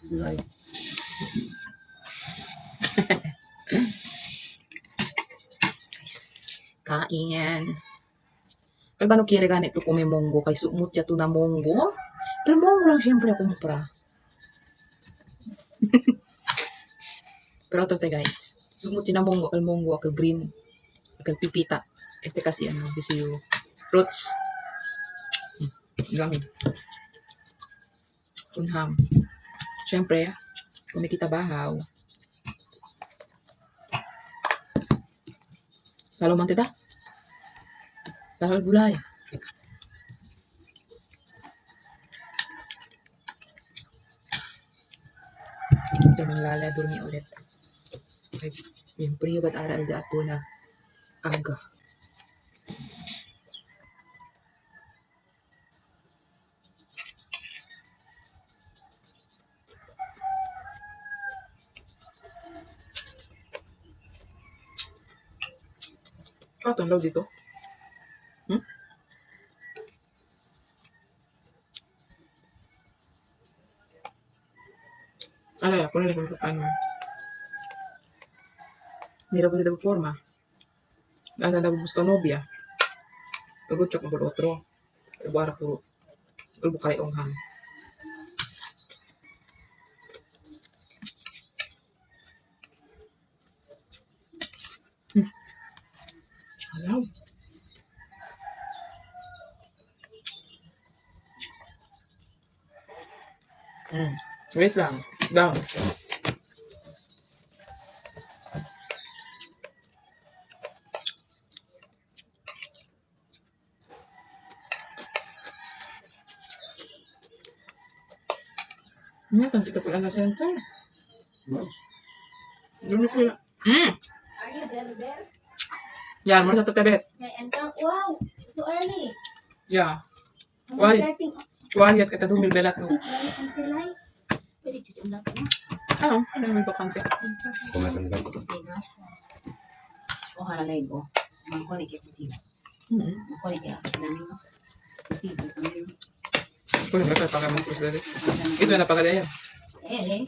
Gulay. Kain. Kaya ba no kira ganito kung may monggo? Kay sumut ya to na monggo. Pero monggo lang siyempre ako kumpra. Pero ito tayo guys. Sumut yun na monggo, ako green. Ako pipita. Este kasi ano, this yung fruits. Lang. Kunham. Siyempre, kumikita bahaw. Salo man tita. Salo gulay. Ito nang lalador niya ulit. Yung priyo at aral da ato na aga. Ito ang dito. Ano ya, kung ano. Mira po dito forma. Ada gusto nobya. Pero chok ang otro. Pero bara puro. Pero bukay onghang. Hello. Wait lang. Down. Kan kita pula na center. Dumi pula. Are you there? Yan, mo sa tatabet. May enter. Wow, so early. Ya. I'm Why? starting. Kuhan yat kita dumil belat no. Until light. Pwede dito lang ka na. Ano? Ano may bakante? Kumakan ka. O halalay ko. Mangkulik yung sila. Mangkulik yung sila nyo. Kasi ito Kunin ba tayo pagkaman ko sa Ito na pagkadaya. eh. Eh,